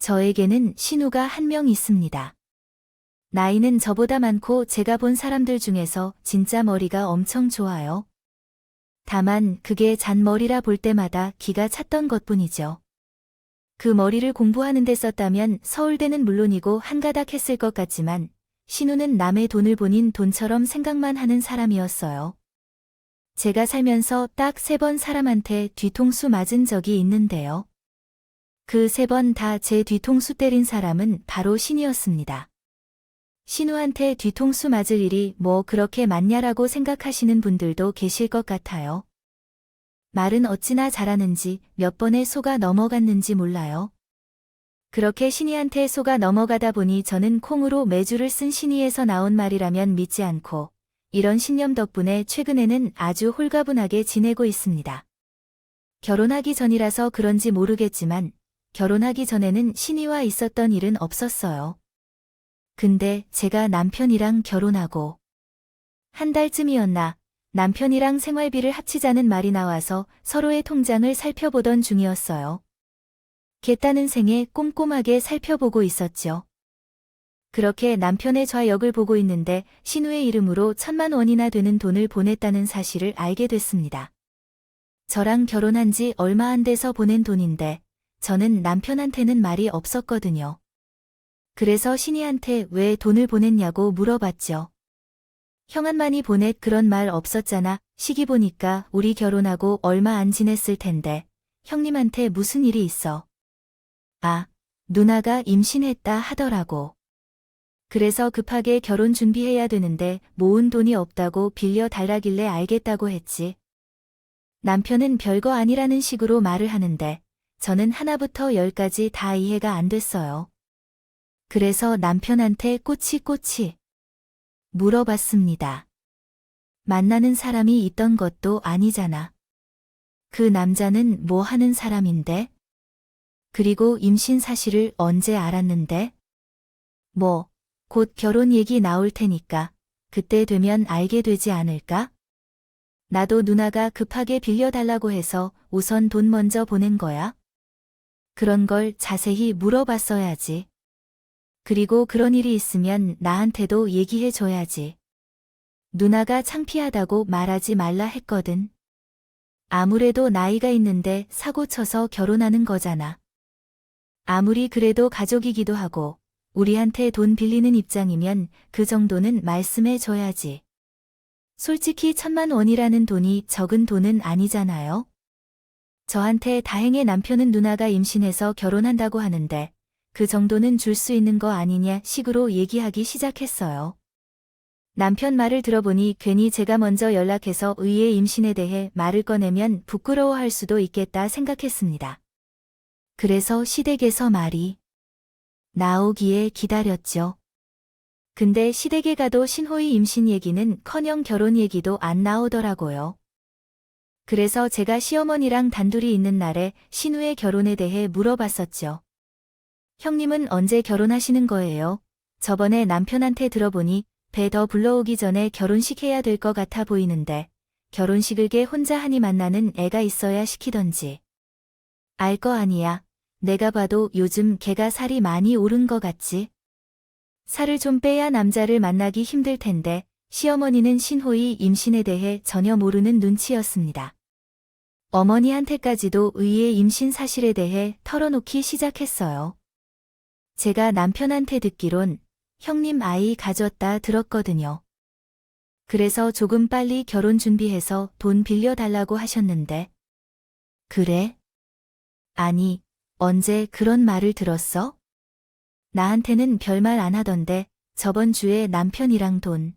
저에게는 신우가 한 명 있습니다. 나이는 저보다 많고 제가 본 사람들 중에서 진짜 머리가 엄청 좋아요. 다만 그게 잔머리라 볼 때마다 기가 찼던 것뿐이죠. 그 머리를 공부하는 데 썼다면 서울대는 물론이고 한가닥 했을 것 같지만 신우는 남의 돈을 본인 돈처럼 생각만 하는 사람이었어요. 제가 살면서 딱 3번 사람한테 뒤통수 맞은 적이 있는데요. 그 3번 다 제 뒤통수 때린 사람은 바로 신이었습니다. 신우한테 뒤통수 맞을 일이 뭐 그렇게 많냐라고 생각하시는 분들도 계실 것 같아요. 말은 어찌나 잘하는지 몇 번에 속아 넘어갔는지 몰라요. 그렇게 신이한테 속아 넘어가다 보니 저는 콩으로 매주를 쓴 신이에서 나온 말이라면 믿지 않고 이런 신념 덕분에 최근에는 아주 홀가분하게 지내고 있습니다. 결혼하기 전이라서 그런지 모르겠지만 결혼하기 전에는 신이와 있었던 일은 없었어요. 근데 제가 남편이랑 결혼하고 한 달쯤이었나 남편이랑 생활비를 합치자는 말이 나와서 서로의 통장을 살펴보던 중이었어요. 겠다는 생에 꼼꼼하게 살펴보고 있었죠. 그렇게 남편의 좌역을 보고 있는데 신우의 이름으로 1,000만 원이나 되는 돈을 보냈다는 사실을 알게 됐습니다. 저랑 결혼한 지 얼마 안 돼서 보낸 돈인데 저는 남편한테는 말이 없었거든요. 그래서 신이한테 왜 돈을 보냈냐고 물어봤죠. 형한만이 보냈 그런 말 없었잖아. 시기 보니까 우리 결혼하고 얼마 안 지냈을 텐데 형님한테 무슨 일이 있어? 아, 누나가 임신했다 하더라고. 그래서 급하게 결혼 준비해야 되는데 모은 돈이 없다고 빌려 달라길래 알겠다고 했지. 남편은 별거 아니라는 식으로 말을 하는데 저는 하나부터 10까지 다 이해가 안 됐어요. 그래서 남편한테 꼬치꼬치 물어봤습니다. 만나는 사람이 있던 것도 아니잖아. 그 남자는 뭐 하는 사람인데? 그리고 임신 사실을 언제 알았는데? 뭐, 곧 결혼 얘기 나올 테니까 그때 되면 알게 되지 않을까? 나도 누나가 급하게 빌려달라고 해서 우선 돈 먼저 보낸 거야. 그런 걸 자세히 물어봤어야지. 그리고 그런 일이 있으면 나한테도 얘기해줘야지. 누나가 창피하다고 말하지 말라 했거든. 아무래도 나이가 있는데 사고 쳐서 결혼하는 거잖아. 아무리 그래도 가족이기도 하고 우리한테 돈 빌리는 입장이면 그 정도는 말씀해줘야지. 솔직히 1,000만 원이라는 돈이 적은 돈은 아니잖아요. 저한테 다행히 남편은 누나가 임신해서 결혼한다고 하는데 그 정도는 줄 수 있는 거 아니냐 식으로 얘기하기 시작했어요. 남편 말을 들어보니 괜히 제가 먼저 연락해서 의의 임신에 대해 말을 꺼내면 부끄러워할 수도 있겠다 생각했습니다. 그래서 시댁에서 말이 나오기에 기다렸죠. 근데 시댁에 가도 신호의 임신 얘기는 커녕 결혼 얘기도 안 나오더라고요. 그래서 제가 시어머니랑 단둘이 있는 날에 신우의 결혼에 대해 물어봤었죠. 형님은 언제 결혼하시는 거예요? 저번에 남편한테 들어보니 배 더 불러오기 전에 결혼식 해야 될 것 같아 보이는데 결혼식을 개 혼자 하니 만나는 애가 있어야 시키던지. 알 거 아니야. 내가 봐도 요즘 걔가 살이 많이 오른 거 같지? 살을 좀 빼야 남자를 만나기 힘들 텐데 시어머니는 신호의 임신에 대해 전혀 모르는 눈치였습니다. 어머니한테까지도 의의 임신 사실에 대해 털어놓기 시작했어요. 제가 남편한테 듣기론 형님 아이 가졌다 들었거든요. 그래서 조금 빨리 결혼 준비해서 돈 빌려달라고 하셨는데. 그래? 아니, 언제 그런 말을 들었어? 나한테는 별말 안 하던데 저번 주에 남편이랑 돈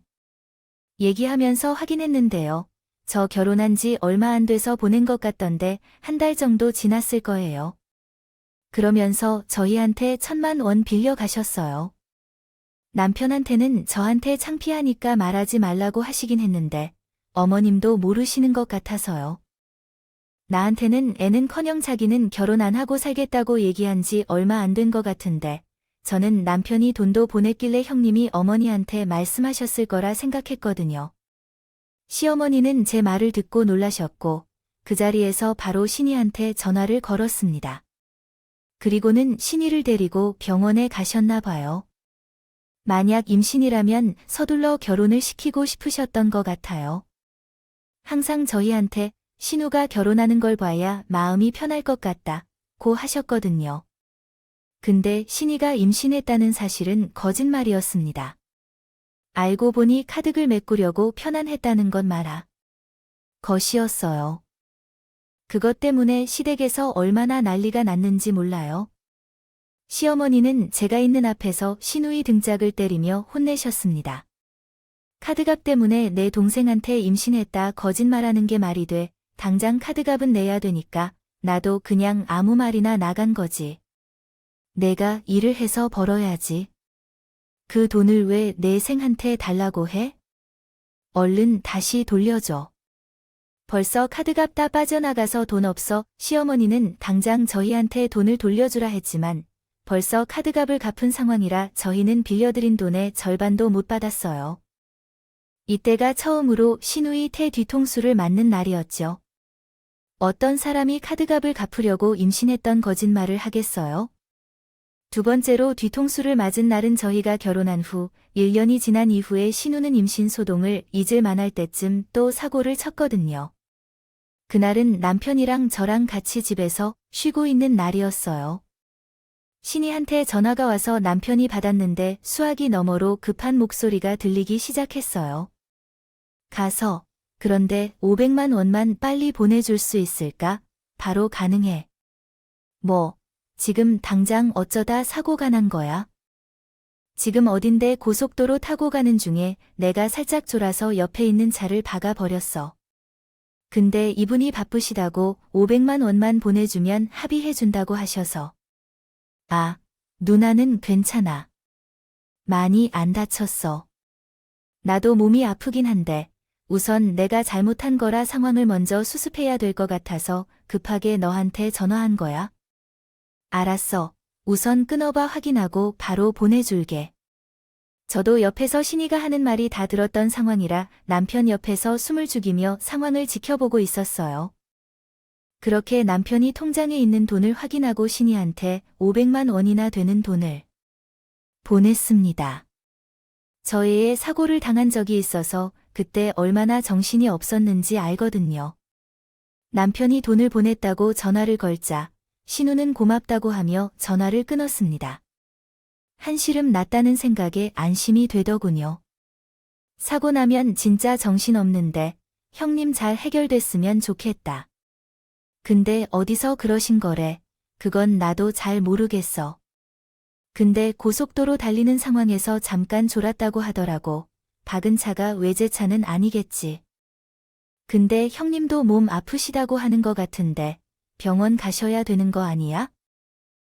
얘기하면서 확인했는데요. 저 결혼한 지 얼마 안 돼서 보낸 것 같던데 한 달 정도 지났을 거예요. 그러면서 저희한테 1,000만 원 빌려 가셨어요. 남편한테는 저한테 창피하니까 말하지 말라고 하시긴 했는데 어머님도 모르시는 것 같아서요. 나한테는 애는커녕 자기는 결혼 안 하고 살겠다고 얘기한 지 얼마 안 된 것 같은데 저는 남편이 돈도 보냈길래 형님이 어머니한테 말씀하셨을 거라 생각했거든요. 시어머니는 제 말을 듣고 놀라셨고 그 자리에서 바로 신이한테 전화를 걸었습니다. 그리고는 신이를 데리고 병원에 가셨나 봐요. 만약 임신이라면 서둘러 결혼을 시키고 싶으셨던 것 같아요. 항상 저희한테 신우가 결혼하는 걸 봐야 마음이 편할 것 같다고 하셨거든요. 근데 신이가 임신했다는 사실은 거짓말이었습니다. 알고 보니 카드글 메꾸려고 편안했다는 건 말아. 것이었어요. 그것 때문에 시댁에서 얼마나 난리가 났는지 몰라요. 시어머니는 제가 있는 앞에서 신우이 등짝을 때리며 혼내셨습니다. 카드값 때문에 내 동생한테 임신했다 거짓말하는 게 말이 돼. 당장 카드값은 내야 되니까 나도 그냥 아무 말이나 나간 거지. 내가 일을 해서 벌어야지. 그 돈을 왜 내 생한테 달라고 해? 얼른 다시 돌려줘. 벌써 카드값 다 빠져나가서 돈 없어. 시어머니는 당장 저희한테 돈을 돌려주라 했지만 벌써 카드값을 갚은 상황이라 저희는 빌려드린 돈의 절반도 못 받았어요. 이때가 처음으로 신우이 태 뒤통수를 맞는 날이었죠. 어떤 사람이 카드값을 갚으려고 임신했던 거짓말을 하겠어요? 두 번째로 뒤통수를 맞은 날은 저희가 결혼한 후 1년이 지난 이후에 신우는 임신 소동을 잊을 만할 때쯤 또 사고를 쳤거든요. 그날은 남편이랑 저랑 같이 집에서 쉬고 있는 날이었어요. 신이한테 전화가 와서 남편이 받았는데 수화기 너머로 급한 목소리가 들리기 시작했어요. 가서, 그런데 500만 원만 빨리 보내줄 수 있을까? 바로 가능해. 뭐, 지금 당장 어쩌다 사고가 난 거야? 지금 어딘데 고속도로 타고 가는 중에 내가 살짝 졸아서 옆에 있는 차를 박아버렸어. 근데 이분이 바쁘시다고 500만 원만 보내주면 합의해준다고 하셔서. 아, 누나는 괜찮아. 많이 안 다쳤어. 나도 몸이 아프긴 한데 우선 내가 잘못한 거라 상황을 먼저 수습해야 될 것 같아서 급하게 너한테 전화한 거야. 알았어. 우선 끊어봐 확인하고 바로 보내줄게. 저도 옆에서 신이가 하는 말이 다 들었던 상황이라 남편 옆에서 숨을 죽이며 상황을 지켜보고 있었어요. 그렇게 남편이 통장에 있는 돈을 확인하고 신이한테 500만 원이나 되는 돈을 보냈습니다. 저 애의 사고를 당한 적이 있어서 그때 얼마나 정신이 없었는지 알거든요. 남편이 돈을 보냈다고 전화를 걸자 신우는 고맙다고 하며 전화를 끊었습니다. 한시름 났다는 생각에 안심이 되더군요. 사고 나면 진짜 정신없는데 형님 잘 해결됐으면 좋겠다. 근데 어디서 그러신 거래? 그건 나도 잘 모르겠어. 근데 고속도로 달리는 상황에서 잠깐 졸았다고 하더라고. 박은 차가 외제차는 아니겠지. 근데 형님도 몸 아프시다고 하는 거 같은데 병원 가셔야 되는 거 아니야?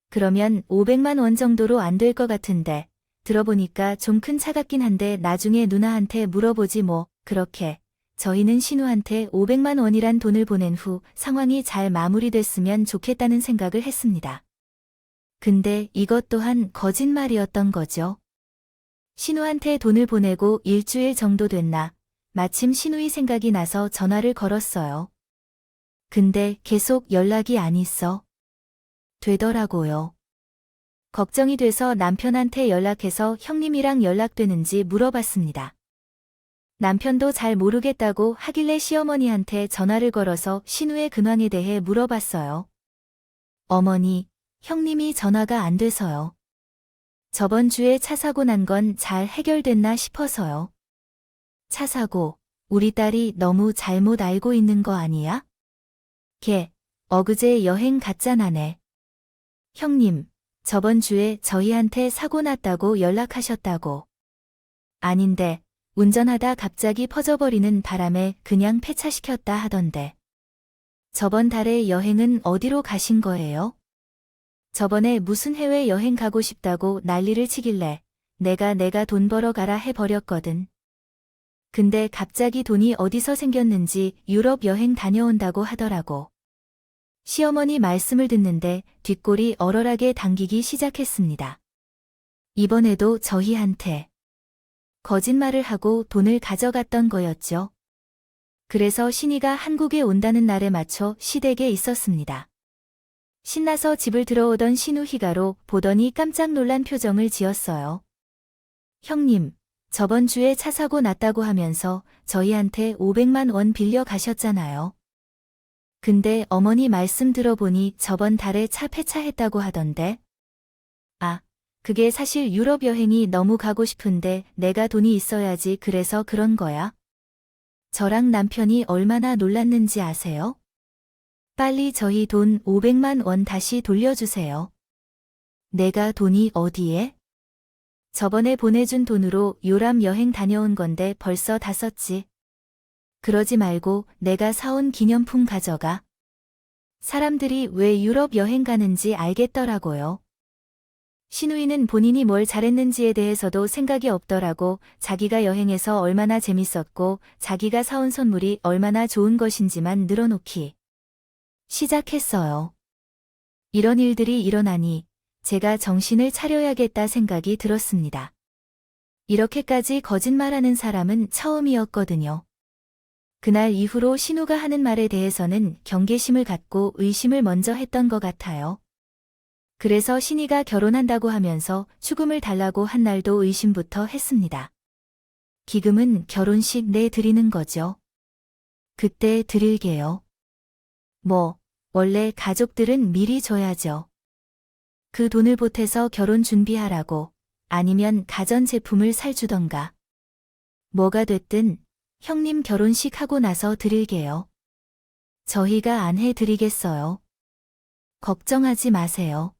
그러면 500만 원 정도로 안 될 것 같은데 들어보니까 좀 큰 차 같긴 한데 나중에 누나한테 물어보지 뭐. 그렇게 저희는 신우한테 500만 원이란 돈을 보낸 후 상황이 잘 마무리됐으면 좋겠다는 생각을 했습니다. 근데 이것 또한 거짓말이었던 거죠. 신우한테 돈을 보내고 일주일 정도 됐나 마침 신우이 생각이 나서 전화를 걸었어요. 근데 계속 연락이 안 있어. 되더라고요. 걱정이 돼서 남편한테 연락해서 형님이랑 연락되는지 물어봤습니다. 남편도 잘 모르겠다고 하길래 시어머니한테 전화를 걸어서 신우의 근황에 대해 물어봤어요. 어머니, 형님이 전화가 안 돼서요. 저번 주에 차 사고 난 건 잘 해결됐나 싶어서요. 차 사고, 우리 딸이 너무 잘못 알고 있는 거 아니야? 걔, 어그제 여행 갔잖아네. 형님, 저번 주에 저희한테 사고 났다고 연락하셨다고. 아닌데, 운전하다 갑자기 퍼져버리는 바람에 그냥 폐차시켰다 하던데. 저번 달에 여행은 어디로 가신 거예요? 저번에 무슨 해외 여행 가고 싶다고 난리를 치길래 내가 돈 벌어 가라 해버렸거든. 근데 갑자기 돈이 어디서 생겼는지 유럽 여행 다녀온다고 하더라고. 시어머니 말씀을 듣는데 뒷골이 얼얼하게 당기기 시작했습니다. 이번에도 저희한테 거짓말을 하고 돈을 가져갔던 거였죠. 그래서 신이가 한국에 온다는 날에 맞춰 시댁에 있었습니다. 신나서 집을 들어오던 신우희가로 보더니 깜짝 놀란 표정을 지었어요. 형님, 저번 주에 차 사고 났다고 하면서 저희한테 500만 원 빌려 가셨잖아요. 근데 어머니 말씀 들어보니 저번 달에 차 폐차했다고 하던데. 아, 그게 사실 유럽 여행이 너무 가고 싶은데 내가 돈이 있어야지 그래서 그런 거야. 저랑 남편이 얼마나 놀랐는지 아세요? 빨리 저희 돈 500만 원 다시 돌려주세요. 내가 돈이 어디에? 저번에 보내준 돈으로 유럽 여행 다녀온 건데 벌써 다 썼지. 그러지 말고 내가 사온 기념품 가져가. 사람들이 왜 유럽 여행 가는지 알겠더라고요. 신우이는 본인이 뭘 잘했는지에 대해서도 생각이 없더라고. 자기가 여행해서 얼마나 재밌었고 자기가 사온 선물이 얼마나 좋은 것인지만 늘어놓기 시작했어요. 이런 일들이 일어나니 제가 정신을 차려야겠다 생각이 들었습니다. 이렇게까지 거짓말하는 사람은 처음이었거든요. 그날 이후로 신우가 하는 말에 대해서는 경계심을 갖고 의심을 먼저 했던 것 같아요. 그래서 신이가 결혼한다고 하면서 축음을 달라고 한 날도 의심부터 했습니다. 기금은 결혼식 내 드리는 거죠. 그때 드릴게요. 뭐, 원래 가족들은 미리 줘야죠. 그 돈을 보태서 결혼 준비하라고, 아니면 가전제품을 살주던가. 뭐가 됐든 형님 결혼식 하고 나서 드릴게요. 저희가 안 해드리겠어요. 걱정하지 마세요.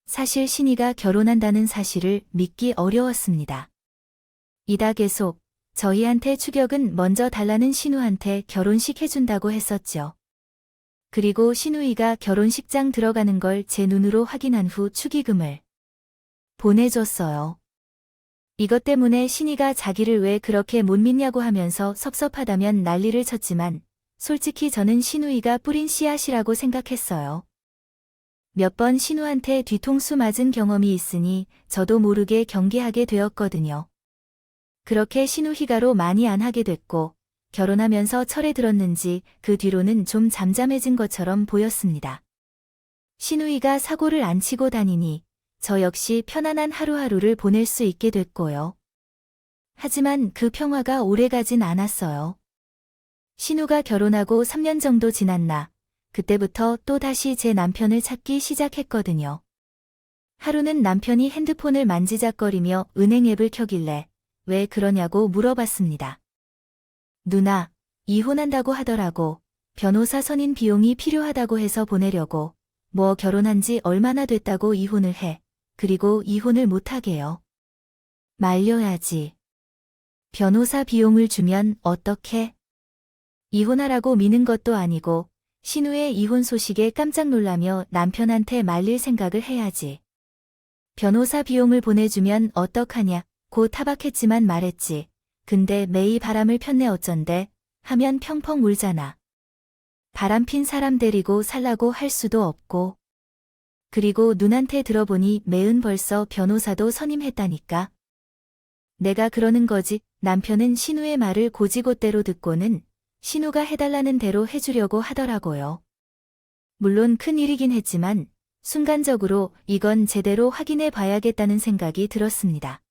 사실 신이가 결혼한다는 사실을 믿기 어려웠습니다. 이다 계속 저희한테 추격은 먼저 달라는 신우한테 결혼식 해준다고 했었죠. 그리고 신우이가 결혼식장 들어가는 걸 제 눈으로 확인한 후 축의금을 보내줬어요. 이것 때문에 신이가 자기를 왜 그렇게 못 믿냐고 하면서 섭섭하다면 난리를 쳤지만 솔직히 저는 신우이가 뿌린 씨앗이라고 생각했어요. 몇 번 신우한테 뒤통수 맞은 경험이 있으니 저도 모르게 경계하게 되었거든요. 그렇게 신우희가로 많이 안 하게 됐고 결혼하면서 철에 들었는지 그 뒤로는 좀 잠잠해진 것처럼 보였습니다. 신우이가 사고를 안 치고 다니니 저 역시 편안한 하루하루를 보낼 수 있게 됐고요. 하지만 그 평화가 오래가진 않았어요. 신우가 결혼하고 3년 정도 지났나 그때부터 또다시 제 남편을 찾기 시작했거든요. 하루는 남편이 핸드폰을 만지작거리며 은행 앱을 켜길래 왜 그러냐고 물어봤습니다. 누나, 이혼한다고 하더라고. 변호사 선임 비용이 필요하다고 해서 보내려고. 뭐 결혼한 지 얼마나 됐다고 이혼을 해. 그리고 이혼을 못하게요. 말려야지. 변호사 비용을 주면 어떡해? 이혼하라고 미는 것도 아니고 신우의 이혼 소식에 깜짝 놀라며 남편한테 말릴 생각을 해야지. 변호사 비용을 보내주면 어떡하냐 고 타박했지만 말했지. 근데 매일 바람을 폈네 어쩐데 하면 펑펑 울잖아. 바람핀 사람 데리고 살라고 할 수도 없고. 그리고 눈한테 들어보니 매은 벌써 변호사도 선임했다니까. 내가 그러는 거지. 남편은 신우의 말을 고지고대로 듣고는 신우가 해달라는 대로 해주려고 하더라고요. 물론 큰일이긴 했지만 순간적으로 이건 제대로 확인해 봐야겠다는 생각이 들었습니다.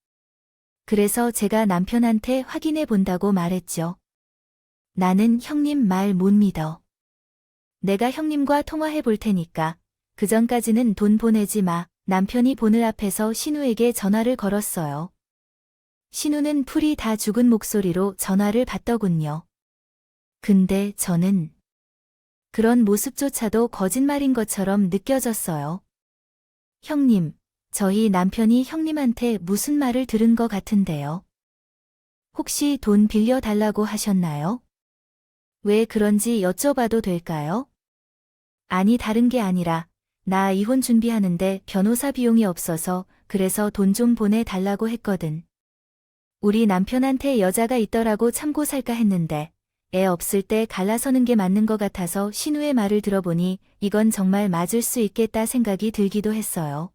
그래서 제가 남편한테 확인해 본다고 말했죠. 나는 형님 말 못 믿어. 내가 형님과 통화해 볼 테니까 그 전까지는 돈 보내지 마. 남편이 보늘 앞에서 신우에게 전화를 걸었어요. 신우는 풀이 다 죽은 목소리로 전화를 받더군요. 근데 저는 그런 모습조차도 거짓말인 것처럼 느껴졌어요. 형님, 저희 남편이 형님한테 무슨 말을 들은 것 같은데요. 혹시 돈 빌려달라고 하셨나요? 왜 그런지 여쭤봐도 될까요? 아니 다른 게 아니라 나 이혼 준비하는데 변호사 비용이 없어서 그래서 돈 좀 보내달라고 했거든. 우리 남편한테 여자가 있더라고 참고 살까 했는데 애 없을 때 갈라서는 게 맞는 것 같아서 신우의 말을 들어보니 이건 정말 맞을 수 있겠다 생각이 들기도 했어요.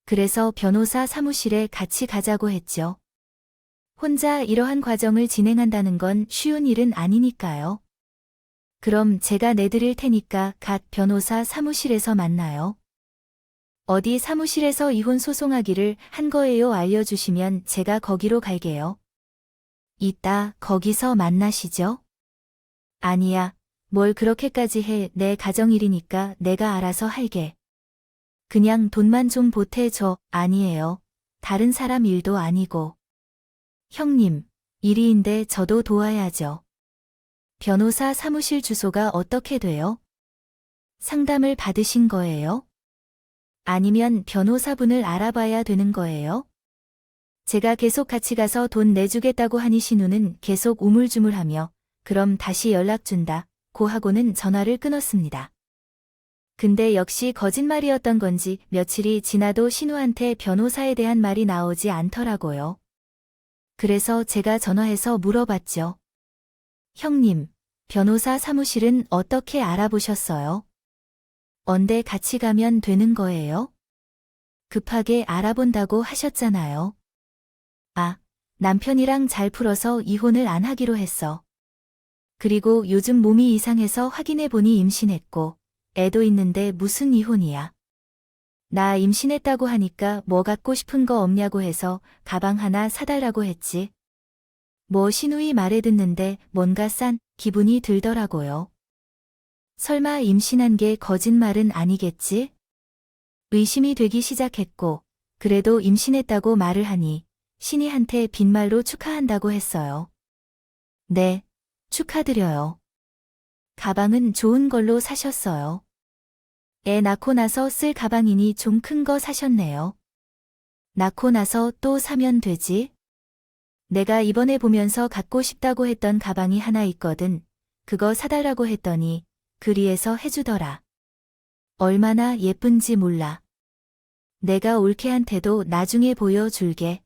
그래서 변호사 사무실에 같이 가자고 했죠. 혼자 이러한 과정을 진행한다는 건 쉬운 일은 아니니까요. 그럼 제가 내드릴 테니까 갓 변호사 사무실에서 만나요. 어디 사무실에서 이혼 소송하기를 한 거예요? 알려주시면 제가 거기로 갈게요. 이따 거기서 만나시죠? 아니야, 뭘 그렇게까지 해. 내 가정일이니까 내가 알아서 할게. 그냥 돈만 좀 보태줘. 아니에요. 다른 사람 일도 아니고. 형님, 일이인데 저도 도와야죠. 변호사 사무실 주소가 어떻게 돼요? 상담을 받으신 거예요? 아니면 변호사분을 알아봐야 되는 거예요? 제가 계속 같이 가서 돈 내주겠다고 하니 신우는 계속 우물쭈물하며 그럼 다시 연락 준다 고 하고는 전화를 끊었습니다. 근데 역시 거짓말이었던 건지 며칠이 지나도 신우한테 변호사에 대한 말이 나오지 않더라고요. 그래서 제가 전화해서 물어봤죠. 형님, 변호사 사무실은 어떻게 알아보셨어요? 언제 같이 가면 되는 거예요? 급하게 알아본다고 하셨잖아요. 아, 남편이랑 잘 풀어서 이혼을 안 하기로 했어. 그리고 요즘 몸이 이상해서 확인해보니 임신했고, 애도 있는데 무슨 이혼이야. 나 임신했다고 하니까 뭐 갖고 싶은 거 없냐고 해서 가방 하나 사달라고 했지. 뭐 신우이 말에 듣는데 뭔가 싼 기분이 들더라고요. 설마 임신한 게 거짓말은 아니겠지? 의심이 되기 시작했고, 그래도 임신했다고 말을 하니 신이한테 빈말로 축하한다고 했어요. 네, 축하드려요. 가방은 좋은 걸로 사셨어요. 애 낳고 나서 쓸 가방이니 좀 큰 거 사셨네요. 낳고 나서 또 사면 되지? 내가 이번에 보면서 갖고 싶다고 했던 가방이 하나 있거든. 그거 사달라고 했더니 그리에서 해주더라. 얼마나 예쁜지 몰라. 내가 올케한테도 나중에 보여줄게.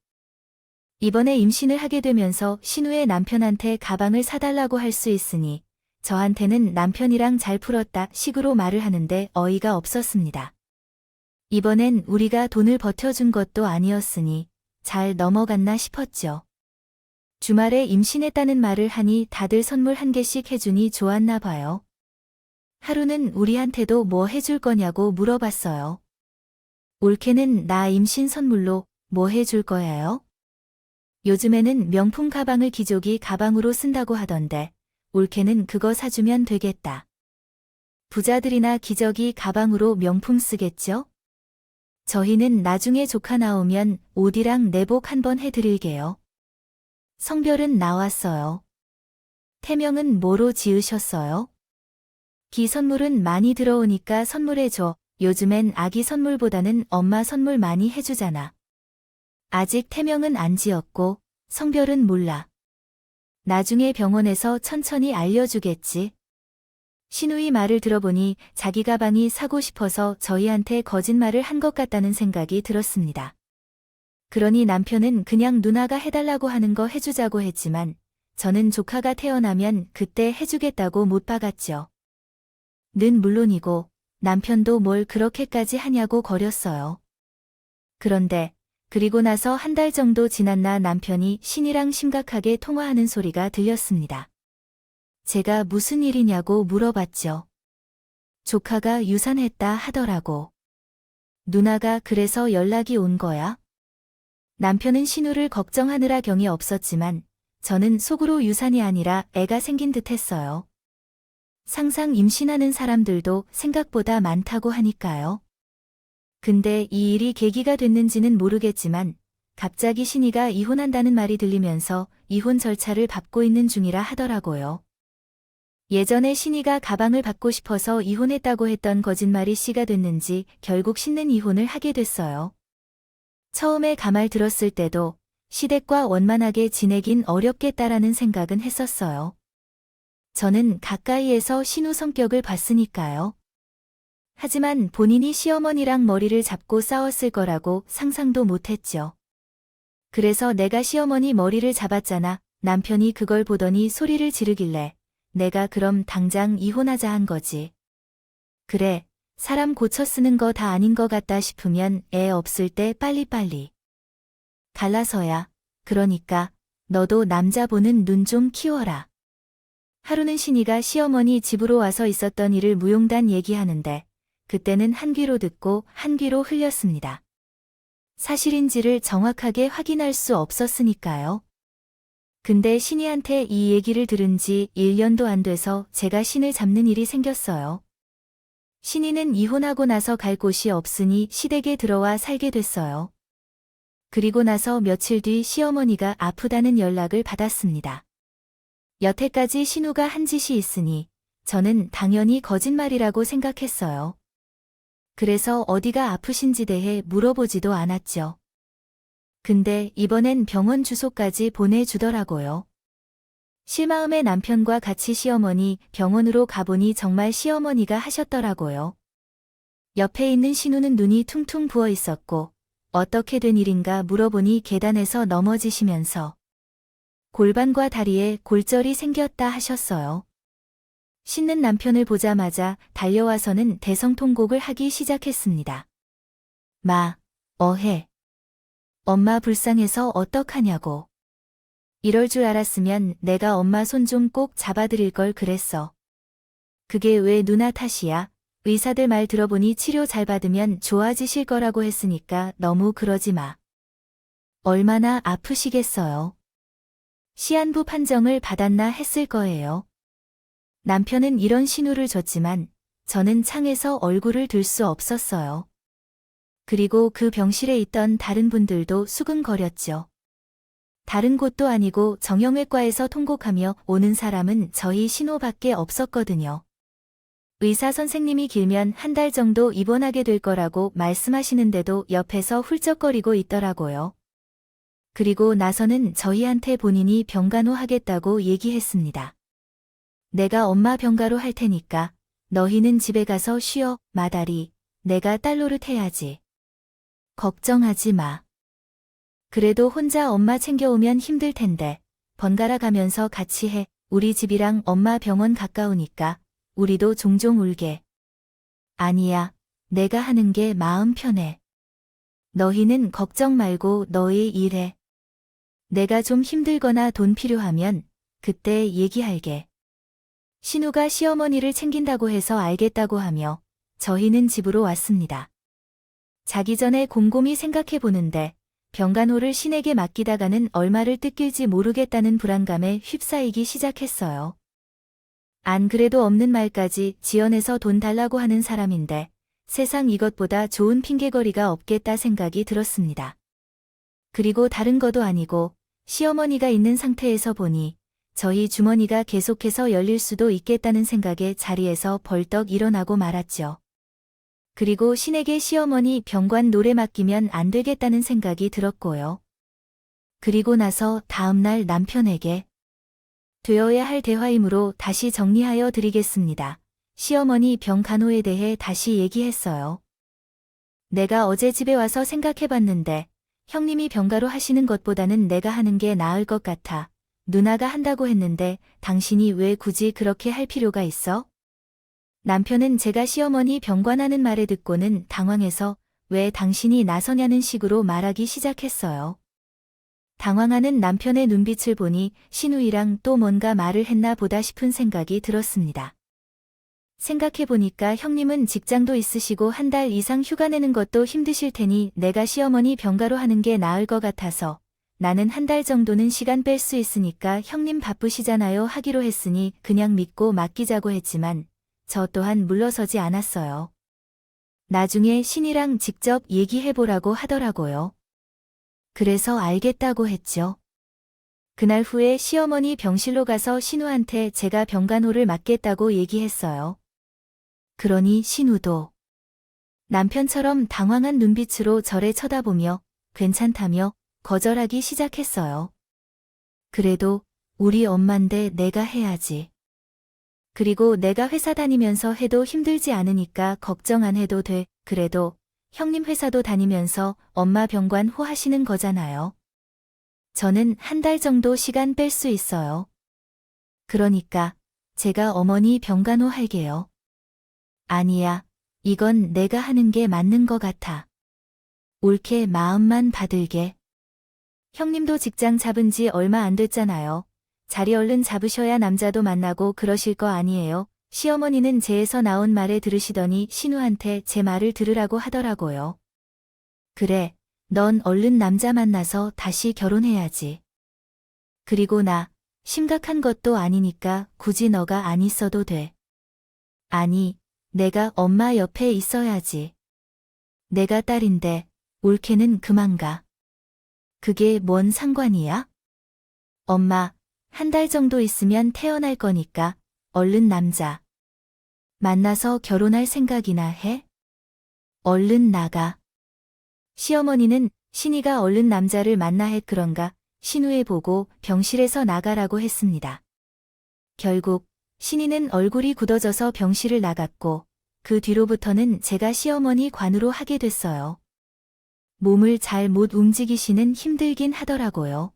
이번에 임신을 하게 되면서 신우의 남편한테 가방을 사달라고 할 수 있으니 저한테는 남편이랑 잘 풀었다 식으로 말을 하는데 어이가 없었습니다. 이번엔 우리가 돈을 버텨준 것도 아니었으니 잘 넘어갔나 싶었죠. 주말에 임신했다는 말을 하니 다들 선물 한 개씩 해주니 좋았나 봐요. 하루는 우리한테도 뭐 해줄 거냐고 물어봤어요. 올케는 나 임신 선물로 뭐 해줄 거예요? 요즘에는 명품 가방을 기저귀 가방으로 쓴다고 하던데 올케는 그거 사주면 되겠다. 부자들이나 기저귀 가방으로 명품 쓰겠죠? 저희는 나중에 조카 나오면 옷이랑 내복 한번 해드릴게요. 성별은 나왔어요. 태명은 뭐로 지으셨어요? 기 선물은 많이 들어오니까 선물해줘. 요즘엔 아기 선물보다는 엄마 선물 많이 해주잖아. 아직 태명은 안 지었고 성별은 몰라. 나중에 병원에서 천천히 알려주겠지. 신우이 말을 들어보니 자기 가방이 사고 싶어서 저희한테 거짓말을 한 것 같다는 생각이 들었습니다. 그러니 남편은 그냥 누나가 해달라고 하는 거 해주자고 했지만 저는 조카가 태어나면 그때 해주겠다고 못 박았죠. 는 물론이고 남편도 뭘 그렇게까지 하냐고 거렸어요. 그런데 그리고 나서 한 달 정도 지났나 남편이 신이랑 심각하게 통화하는 소리가 들렸습니다. 제가 무슨 일이냐고 물어봤죠. 조카가 유산했다 하더라고. 누나가 그래서 연락이 온 거야? 남편은 신우를 걱정하느라 경이 없었지만 저는 속으로 유산이 아니라 애가 생긴 듯 했어요. 상상 임신하는 사람들도 생각보다 많다고 하니까요. 근데 이 일이 계기가 됐는지는 모르겠지만 갑자기 신이가 이혼한다는 말이 들리면서 이혼 절차를 밟고 있는 중이라 하더라고요. 예전에 신이가 가방을 받고 싶어서 이혼했다고 했던 거짓말이 씨가 됐는지 결국 신는 이혼을 하게 됐어요. 처음에 가말 들었을 때도 시댁과 원만하게 지내긴 어렵겠다라는 생각은 했었어요. 저는 가까이에서 신우 성격을 봤으니까요. 하지만 본인이 시어머니랑 머리를 잡고 싸웠을 거라고 상상도 못했죠. 그래서 내가 시어머니 머리를 잡았잖아. 남편이 그걸 보더니 소리를 지르길래 내가 그럼 당장 이혼하자 한 거지. 그래, 사람 고쳐 쓰는 거 다 아닌 것 같다 싶으면 애 없을 때 빨리빨리 갈라서야. 그러니까 너도 남자 보는 눈 좀 키워라. 하루는 신이가 시어머니 집으로 와서 있었던 일을 무용단 얘기하는데 그때는 한 귀로 듣고 한 귀로 흘렸습니다. 사실인지를 정확하게 확인할 수 없었으니까요. 근데 신이한테 이 얘기를 들은 지 1년도 안 돼서 제가 신을 잡는 일이 생겼어요. 신이는 이혼하고 나서 갈 곳이 없으니 시댁에 들어와 살게 됐어요. 그리고 나서 며칠 뒤 시어머니가 아프다는 연락을 받았습니다. 여태까지 신우가 한 짓이 있으니 저는 당연히 거짓말이라고 생각했어요. 그래서 어디가 아프신지 대해 물어보지도 않았죠. 근데 이번엔 병원 주소까지 보내주더라고요. 실마음에 남편과 같이 시어머니 병원으로 가보니 정말 시어머니가 하셨더라고요. 옆에 있는 신우는 눈이 퉁퉁 부어 있었고 어떻게 된 일인가 물어보니 계단에서 넘어지시면서 골반과 다리에 골절이 생겼다 하셨어요. 씻는 남편을 보자마자 달려와서는 대성통곡을 하기 시작했습니다. 마, 어해. 엄마 불쌍해서 어떡하냐고. 이럴 줄 알았으면 내가 엄마 손 좀 꼭 잡아드릴 걸 그랬어. 그게 왜 누나 탓이야? 의사들 말 들어보니 치료 잘 받으면 좋아지실 거라고 했으니까 너무 그러지 마. 얼마나 아프시겠어요. 시한부 판정을 받았나 했을 거예요. 남편은 이런 신호를 줬지만 저는 창에서 얼굴을 들 수 없었어요. 그리고 그 병실에 있던 다른 분들도 수근거렸죠. 다른 곳도 아니고 정형외과에서 통곡하며 오는 사람은 저희 신호밖에 없었거든요. 의사 선생님이 길면 한 달 정도 입원하게 될 거라고 말씀하시는데도 옆에서 훌쩍거리고 있더라고요. 그리고 나서는 저희한테 본인이 병간호 하겠다고 얘기했습니다. 내가 엄마 병가로 할 테니까 너희는 집에 가서 쉬어, 마다리. 내가 딸 노릇해야지. 걱정하지 마. 그래도 혼자 엄마 챙겨오면 힘들 텐데 번갈아 가면서 같이 해. 우리 집이랑 엄마 병원 가까우니까 우리도 종종 울게. 아니야, 내가 하는 게 마음 편해. 너희는 걱정 말고 너희 일해. 내가 좀 힘들거나 돈 필요하면 그때 얘기할게. 신우가 시어머니를 챙긴다고 해서 알겠다고 하며 저희는 집으로 왔습니다. 자기 전에 곰곰이 생각해 보는데 병간호를 신에게 맡기다가는 얼마를 뜯길지 모르겠다는 불안감에 휩싸이기 시작했어요. 안 그래도 없는 말까지 지어내서 돈 달라고 하는 사람인데 세상 이것보다 좋은 핑계거리가 없겠다 생각이 들었습니다. 그리고 다른 것도 아니고 시어머니가 있는 상태에서 보니 저희 주머니가 계속해서 열릴 수도 있겠다는 생각에 자리에서 벌떡 일어나고 말았죠. 그리고 신에게 시어머니 병관 노래 맡기면 안 되겠다는 생각이 들었고요. 그리고 나서 다음날 남편에게 되어야 할 대화이므로 다시 정리하여 드리겠습니다. 시어머니 병간호에 대해 다시 얘기했어요. 내가 어제 집에 와서 생각해봤는데 형님이 병가로 하시는 것보다는 내가 하는 게 나을 것 같아. 누나가 한다고 했는데 당신이 왜 굳이 그렇게 할 필요가 있어? 남편은 제가 시어머니 병관하는 말에 듣고는 당황해서 왜 당신이 나서냐는 식으로 말하기 시작했어요. 당황하는 남편의 눈빛을 보니 신우이랑 또 뭔가 말을 했나 보다 싶은 생각이 들었습니다. 생각해보니까 형님은 직장도 있으시고 한 달 이상 휴가 내는 것도 힘드실 테니 내가 시어머니 병가로 하는 게 나을 것 같아서 나는 한 달 정도는 시간 뺄 수 있으니까 형님 바쁘시잖아요 하기로 했으니 그냥 믿고 맡기자고 했지만 저 또한 물러서지 않았어요. 나중에 신이랑 직접 얘기해보라고 하더라고요. 그래서 알겠다고 했죠. 그날 후에 시어머니 병실로 가서 신우한테 제가 병간호를 맡겠다고 얘기했어요. 그러니 신우도 남편처럼 당황한 눈빛으로 저를 쳐다보며 괜찮다며 거절하기 시작했어요. 그래도 우리 엄만데 내가 해야지. 그리고 내가 회사 다니면서 해도 힘들지 않으니까 걱정 안 해도 돼. 그래도 형님 회사도 다니면서 엄마 병관호 하시는 거잖아요. 저는 한 달 정도 시간 뺄 수 있어요. 그러니까 제가 어머니 병간호 할게요. 아니야, 이건 내가 하는 게 맞는 것 같아. 옳게 마음만 받을게. 형님도 직장 잡은 지 얼마 안 됐잖아요. 자리 얼른 잡으셔야 남자도 만나고 그러실 거 아니에요. 시어머니는 제에서 나온 말에 들으시더니 신우한테 제 말을 들으라고 하더라고요. 그래, 넌 얼른 남자 만나서 다시 결혼해야지. 그리고 나, 심각한 것도 아니니까 굳이 너가 안 있어도 돼. 아니, 내가 엄마 옆에 있어야지. 내가 딸인데, 올케는 그만 가. 그게 뭔 상관이야? 엄마, 한 달 정도 있으면 태어날 거니까, 얼른 남자 만나서 결혼할 생각이나 해? 얼른 나가. 시어머니는 신이가 얼른 남자를 만나 했 그런가 신우에 보고 병실에서 나가라고 했습니다. 결국 신이는 얼굴이 굳어져서 병실을 나갔고 그 뒤로부터는 제가 시어머니 관으로 하게 됐어요. 몸을 잘 못 움직이시는 힘들긴 하더라고요.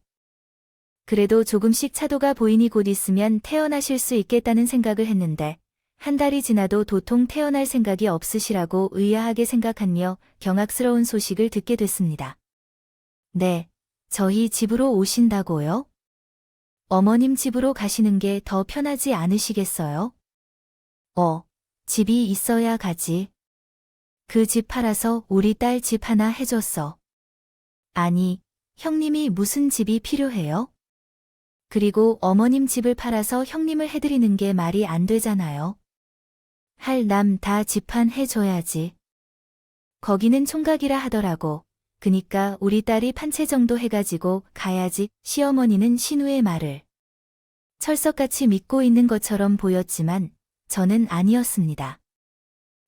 그래도 조금씩 차도가 보이니 곧 있으면 태어나실 수 있겠다는 생각을 했는데 한 달이 지나도 도통 태어날 생각이 없으시라고 의아하게 생각하며 경악스러운 소식을 듣게 됐습니다. 네, 저희 집으로 오신다고요? 어머님 집으로 가시는 게 더 편하지 않으시겠어요? 집이 있어야 가지. 그 집 팔아서 우리 딸 집 하나 해줬어. 아니, 형님이 무슨 집이 필요해요? 그리고 어머님 집을 팔아서 형님을 해드리는 게 말이 안 되잖아요. 할 남 다 집판 해줘야지. 거기는 총각이라 하더라고. 그니까 우리 딸이 판 채 정도 해가지고 가야지. 시어머니는 신우의 말을 철석같이 믿고 있는 것처럼 보였지만 저는 아니었습니다.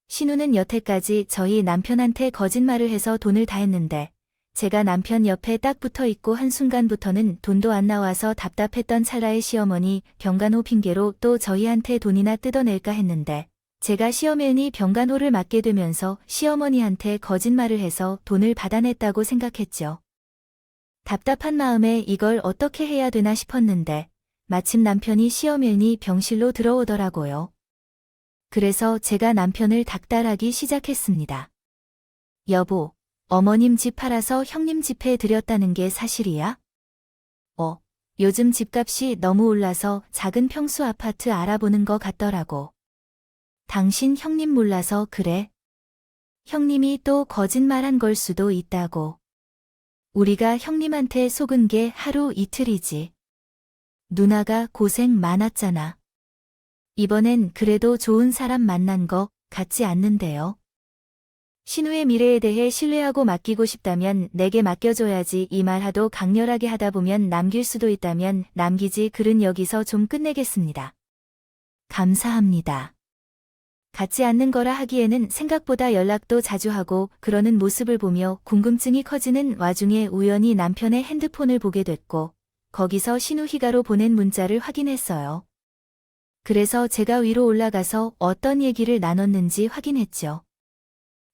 신우는 여태까지 저희 남편한테 거짓말을 해서 돈을 다 했는데 제가 남편 옆에 딱 붙어 있고 한순간부터는 돈도 안 나와서 답답했던 찰나에 시어머니 병간호 핑계로 또 저희한테 돈이나 뜯어낼까 했는데 제가 시어머니 병간호를 맡게 되면서 시어머니한테 거짓말을 해서 돈을 받아냈다고 생각했죠. 답답한 마음에 이걸 어떻게 해야 되나 싶었는데 마침 남편이 시어머니 병실로 들어오더라고요. 그래서 제가 남편을 닥달하기 시작했습니다. 여보, 어머님 집 팔아서 형님 집에 드렸다는 게 사실이야? 요즘 집값이 너무 올라서 작은 평수 아파트 알아보는 거 같더라고. 당신 형님 몰라서 그래? 형님이 또 거짓말한 걸 수도 있다고. 우리가 형님한테 속은 게 하루 이틀이지. 누나가 고생 많았잖아. 이번엔 그래도 좋은 사람 만난 거 같지 않는데요. 신우의 미래에 대해 신뢰하고 맡기고 싶다면 내게 맡겨줘야지. 이 말 하도 강렬하게 하다 보면 남길 수도 있다면 남기지. 글은 여기서 좀 끝내겠습니다. 감사합니다. 같지 않는 거라 하기에는 생각보다 연락도 자주 하고 그러는 모습을 보며 궁금증이 커지는 와중에 우연히 남편의 핸드폰을 보게 됐고 거기서 신우희가로 보낸 문자를 확인했어요. 그래서 제가 위로 올라가서 어떤 얘기를 나눴는지 확인했죠.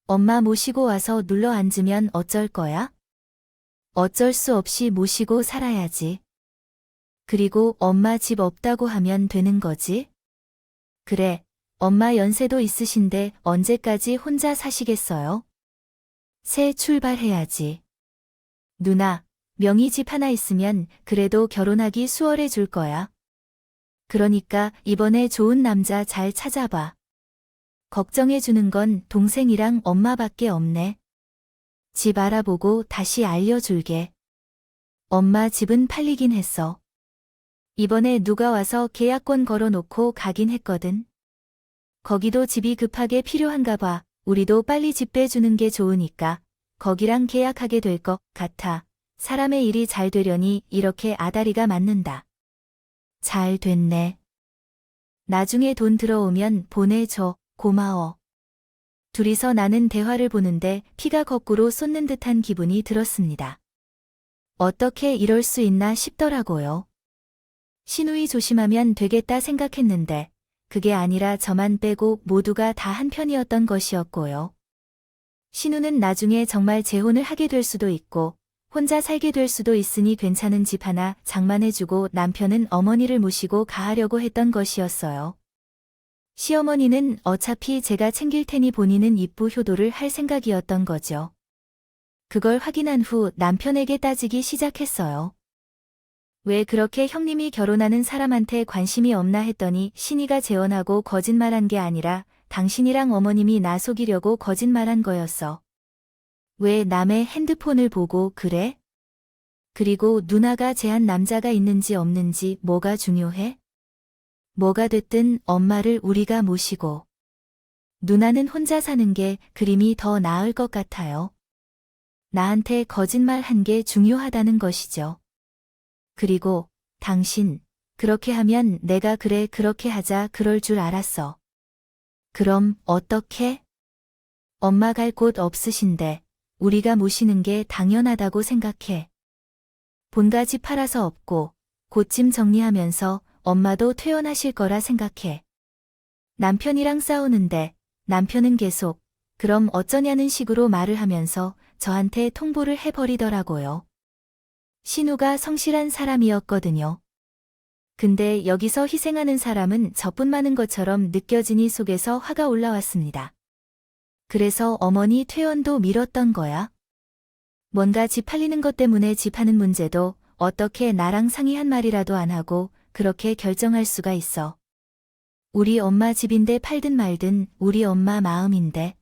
엄마 모시고 와서 눌러 앉으면 어쩔 거야? 어쩔 수 없이 모시고 살아야지. 그리고 엄마 집 없다고 하면 되는 거지? 그래. 엄마 연세도 있으신데 언제까지 혼자 사시겠어요? 새 출발해야지. 누나, 명의 집 하나 있으면 그래도 결혼하기 수월해 줄 거야. 그러니까 이번에 좋은 남자 잘 찾아봐. 걱정해 주는 건 동생이랑 엄마밖에 없네. 집 알아보고 다시 알려줄게. 엄마 집은 팔리긴 했어. 이번에 누가 와서 계약권 걸어놓고 가긴 했거든. 거기도 집이 급하게 필요한가 봐. 우리도 빨리 집 빼주는 게 좋으니까 거기랑 계약하게 될 것 같아. 사람의 일이 잘 되려니 이렇게 아다리가 맞는다. 잘 됐네. 나중에 돈 들어오면 보내줘. 고마워. 둘이서 나는 대화를 보는데 피가 거꾸로 쏟는 듯한 기분이 들었습니다. 어떻게 이럴 수 있나 싶더라고요. 신우이 조심하면 되겠다 생각했는데 그게 아니라 저만 빼고 모두가 다 한편이었던 것이었고요. 신우는 나중에 정말 재혼을 하게 될 수도 있고 혼자 살게 될 수도 있으니 괜찮은 집 하나 장만해주고 남편은 어머니를 모시고 가하려고 했던 것이었어요. 시어머니는 어차피 제가 챙길 테니 본인은 입부 효도를 할 생각이었던 거죠. 그걸 확인한 후 남편에게 따지기 시작했어요. 왜 그렇게 형님이 결혼하는 사람한테 관심이 없나 했더니 신이가 재혼하고 거짓말한 게 아니라 당신이랑 어머님이 나 속이려고 거짓말한 거였어. 왜 남의 핸드폰을 보고 그래? 그리고 누나가 제한 남자가 있는지 없는지 뭐가 중요해? 뭐가 됐든 엄마를 우리가 모시고 누나는 혼자 사는 게 그림이 더 나을 것 같아요. 나한테 거짓말 한 게 중요하다는 것이죠. 그리고 당신, 그렇게 하면 내가 그래 그렇게 하자 그럴 줄 알았어. 그럼 어떻게? 엄마 갈 곳 없으신데 우리가 모시는 게 당연하다고 생각해. 본가집 팔아서 없고 곧 짐 정리하면서 엄마도 퇴원하실 거라 생각해. 남편이랑 싸우는데 남편은 계속 그럼 어쩌냐는 식으로 말을 하면서 저한테 통보를 해버리더라고요. 신우가 성실한 사람이었거든요. 근데 여기서 희생하는 사람은 저뿐만인 것처럼 느껴지니 속에서 화가 올라왔습니다. 그래서 어머니 퇴원도 미뤘던 거야. 뭔가 집 팔리는 것 때문에 집 하는 문제도 어떻게 나랑 상의 한 말이라도 안 하고 그렇게 결정할 수가 있어. 우리 엄마 집인데 팔든 말든 우리 엄마 마음인데.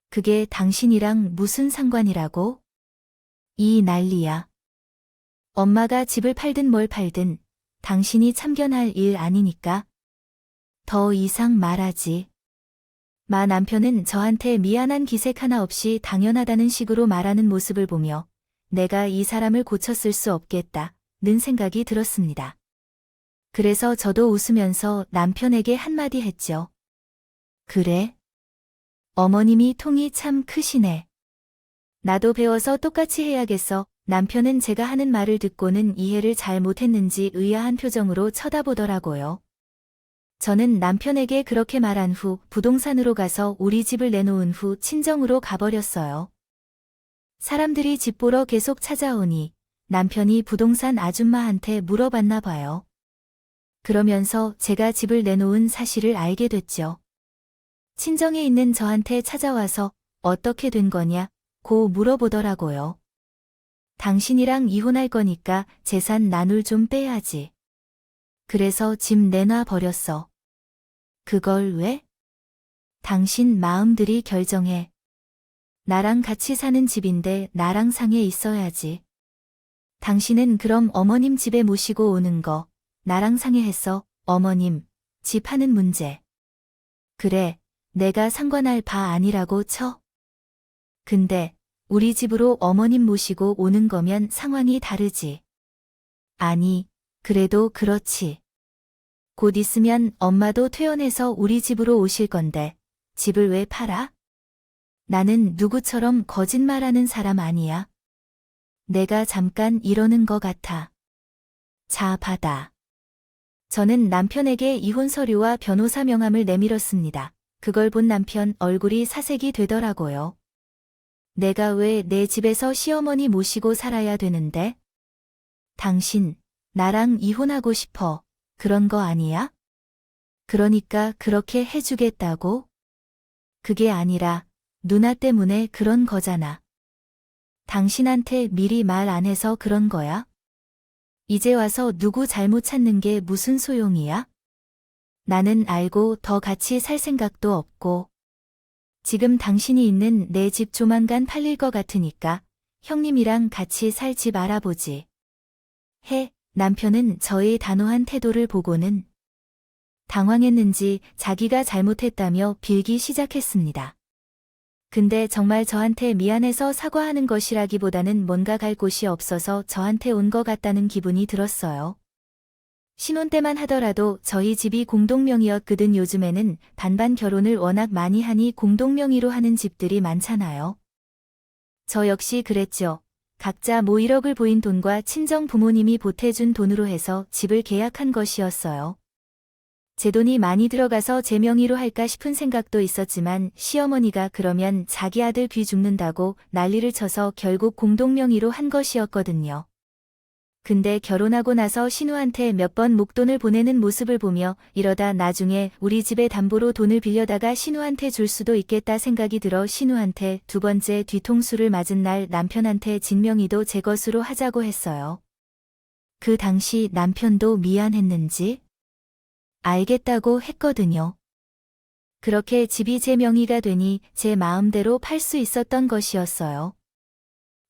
그게 당신이랑 무슨 상관이라고? 이 난리야. 엄마가 집을 팔든 뭘 팔든 당신이 참견할 일 아니니까. 더 이상 말하지. 마 남편은 저한테 미안한 기색 하나 없이 당연하다는 식으로 말하는 모습을 보며 내가 이 사람을 고쳤을 수 없겠다는 생각이 들었습니다. 그래서 저도 웃으면서 남편에게 한마디 했죠. 그래? 어머님이 통이 참 크시네. 나도 배워서 똑같이 해야겠어. 남편은 제가 하는 말을 듣고는 이해를 잘 못했는지 의아한 표정으로 쳐다보더라고요. 저는 남편에게 그렇게 말한 후 부동산으로 가서 우리 집을 내놓은 후 친정으로 가버렸어요. 사람들이 집 보러 계속 찾아오니 남편이 부동산 아줌마한테 물어봤나 봐요. 그러면서 제가 집을 내놓은 사실을 알게 됐죠. 친정에 있는 저한테 찾아와서 어떻게 된 거냐고 물어보더라고요. 당신이랑 이혼할 거니까 재산 나눌 좀 빼야지. 그래서 집 내놔 버렸어. 그걸 왜? 당신 마음들이 결정해. 나랑 같이 사는 집인데 나랑 상해 있어야지. 당신은 그럼 어머님 집에 모시고 오는 거 나랑 상의했어. 어머님 집 하는 문제. 그래, 내가 상관할 바 아니라고 쳐. 근데 우리 집으로 어머님 모시고 오는 거면 상황이 다르지. 아니, 그래도 그렇지. 곧 있으면 엄마도 퇴원해서 우리 집으로 오실 건데 집을 왜 팔아? 나는 누구처럼 거짓말하는 사람 아니야. 내가 잠깐 이러는 거 같아. 자, 받아. 저는 남편에게 이혼 서류와 변호사 명함을 내밀었습니다. 그걸 본 남편 얼굴이 사색이 되더라고요. 내가 왜 내 집에서 시어머니 모시고 살아야 되는데? 당신, 나랑 이혼하고 싶어. 그런 거 아니야? 그러니까 그렇게 해주겠다고? 그게 아니라 누나 때문에 그런 거잖아. 당신한테 미리 말 안 해서 그런 거야? 이제 와서 누구 잘못 찾는 게 무슨 소용이야? 나는 알고 더 같이 살 생각도 없고. 지금 당신이 있는 내 집 조만간 팔릴 것 같으니까 형님이랑 같이 살 집 알아보지. 남편은 저의 단호한 태도를 보고는 당황했는지 자기가 잘못했다며 빌기 시작했습니다. 근데 정말 저한테 미안해서 사과하는 것이라기보다는 뭔가 갈 곳이 없어서 저한테 온 것 같다는 기분이 들었어요. 신혼 때만 하더라도 저희 집이 공동명의였거든. 요즘에는 반반 결혼을 워낙 많이 하니 공동명의로 하는 집들이 많잖아요. 저 역시 그랬죠. 각자 모 1억을 보인 돈과 친정 부모님이 보태준 돈으로 해서 집을 계약한 것이었어요. 제 돈이 많이 들어가서 제 명의로 할까 싶은 생각도 있었지만 시어머니가 그러면 자기 아들 귀 죽는다고 난리를 쳐서 결국 공동명의로 한 것이었거든요. 근데 결혼하고 나서 신우한테 몇 번 목돈을 보내는 모습을 보며 이러다 나중에 우리 집에 담보로 돈을 빌려다가 신우한테 줄 수도 있겠다 생각이 들어 신우한테 두 번째 뒤통수를 맞은 날 남편한테 진명의도 제 것으로 하자고 했어요. 그 당시 남편도 미안했는지 알겠다고 했거든요. 그렇게 집이 제 명의가 되니 제 마음대로 팔 수 있었던 것이었어요.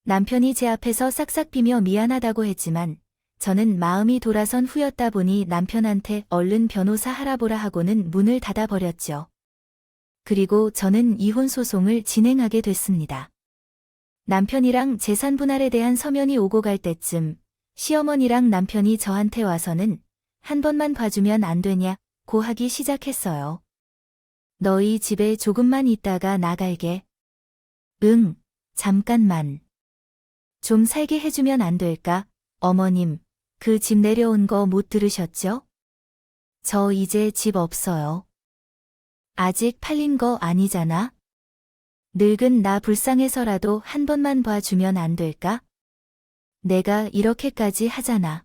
남편이 제 앞에서 싹싹 비며 미안하다고 했지만 저는 마음이 돌아선 후였다 보니 남편한테 얼른 변호사 하라보라 하고는 문을 닫아버렸죠. 그리고 저는 이혼 소송을 진행하게 됐습니다. 남편이랑 재산 분할에 대한 서면이 오고 갈 때쯤 시어머니랑 남편이 저한테 와서는 한 번만 봐주면 안 되냐고 하기 시작했어요. 너희 집에 조금만 있다가 나갈게. 응, 잠깐만. 좀 살게 해주면 안 될까? 어머님, 그 집 내려온 거 못 들으셨죠? 저 이제 집 없어요. 아직 팔린 거 아니잖아? 늙은 나 불쌍해서라도 한 번만 봐주면 안 될까? 내가 이렇게까지 하잖아.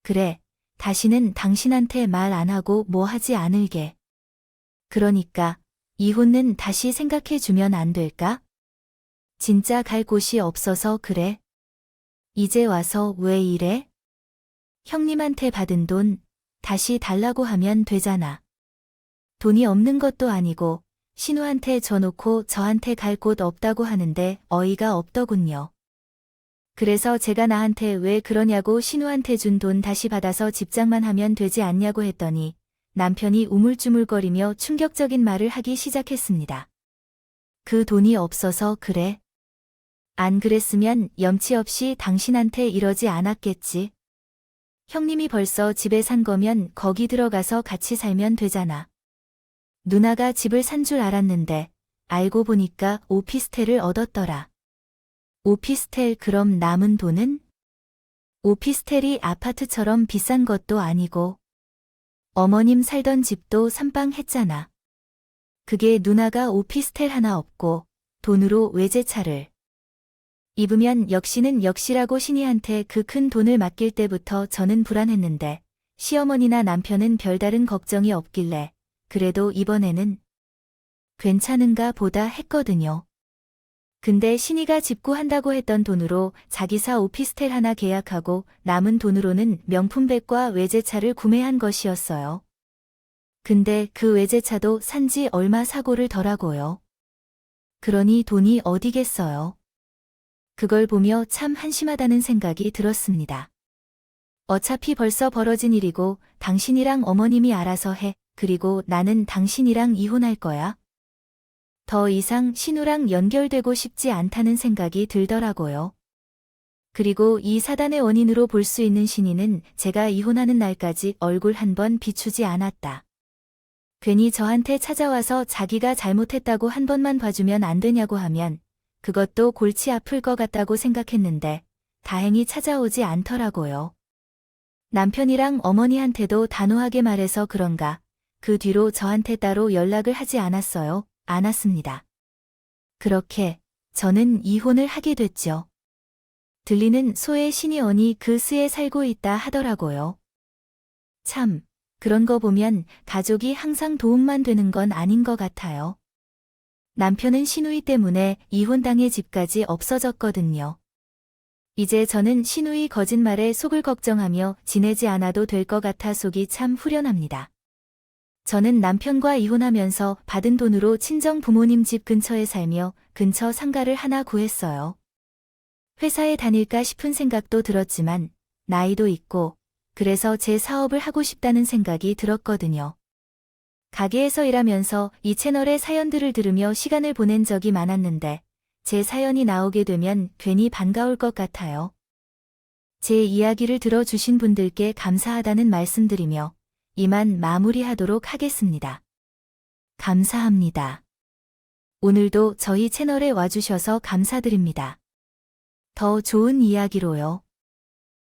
그래, 다시는 당신한테 말 안 하고 뭐 하지 않을게. 그러니까 이혼은 다시 생각해주면 안 될까? 진짜 갈 곳이 없어서 그래. 이제 와서 왜 이래? 형님한테 받은 돈 다시 달라고 하면 되잖아. 돈이 없는 것도 아니고 신우한테 줘놓고 저한테 갈 곳 없다고 하는데 어이가 없더군요. 그래서 제가 나한테 왜 그러냐고 신우한테 준 돈 다시 받아서 집장만 하면 되지 않냐고 했더니 남편이 우물쭈물거리며 충격적인 말을 하기 시작했습니다. 그 돈이 없어서 그래. 안 그랬으면 염치 없이 당신한테 이러지 않았겠지. 형님이 벌써 집에 산 거면 거기 들어가서 같이 살면 되잖아. 누나가 집을 산 줄 알았는데 알고 보니까 오피스텔을 얻었더라. 오피스텔 그럼 남은 돈은? 오피스텔이 아파트처럼 비싼 것도 아니고 어머님 살던 집도 선방했잖아. 그게 누나가 오피스텔 하나 없고 돈으로 외제차를 입으면 역시는 역시라고 신이한테 그 큰 돈을 맡길 때부터 저는 불안했는데 시어머니나 남편은 별다른 걱정이 없길래 그래도 이번에는 괜찮은가 보다 했거든요. 근데 신이가 집 구한다고 했던 돈으로 자기사 오피스텔 하나 계약하고 남은 돈으로는 명품백과 외제차를 구매한 것이었어요. 근데 그 외제차도 산지 얼마 사고를 덜하고요. 그러니 돈이 어디겠어요. 그걸 보며 참 한심하다는 생각이 들었습니다. 어차피 벌써 벌어진 일이고 당신이랑 어머님이 알아서 해. 그리고 나는 당신이랑 이혼할 거야. 더 이상 신우랑 연결되고 싶지 않다는 생각이 들더라고요. 그리고 이 사단의 원인으로 볼 수 있는 신이는 제가 이혼하는 날까지 얼굴 한 번 비추지 않았다. 괜히 저한테 찾아와서 자기가 잘못했다고 한 번만 봐주면 안 되냐고 하면 그것도 골치 아플 것 같다고 생각했는데 다행히 찾아오지 않더라고요. 남편이랑 어머니한테도 단호하게 말해서 그런가 그 뒤로 저한테 따로 연락을 하지 않았습니다. 그렇게 저는 이혼을 하게 됐죠. 들리는 소의 신이 오니 그 수에 살고 있다 하더라고요. 참, 그런 거 보면 가족이 항상 도움만 되는 건 아닌 것 같아요. 남편은 시누이 때문에 이혼당해 집까지 없어졌거든요. 이제 저는 시누이 거짓말에 속을 걱정하며 지내지 않아도 될 것 같아 속이 참 후련합니다. 저는 남편과 이혼하면서 받은 돈으로 친정 부모님 집 근처에 살며 근처 상가를 하나 구했어요. 회사에 다닐까 싶은 생각도 들었지만 나이도 있고 그래서 제 사업을 하고 싶다는 생각이 들었거든요. 가게에서 일하면서 이 채널의 사연들을 들으며 시간을 보낸 적이 많았는데 제 사연이 나오게 되면 괜히 반가울 것 같아요. 제 이야기를 들어주신 분들께 감사하다는 말씀드리며 이만 마무리하도록 하겠습니다. 감사합니다. 오늘도 저희 채널에 와주셔서 감사드립니다. 더 좋은 이야기로요.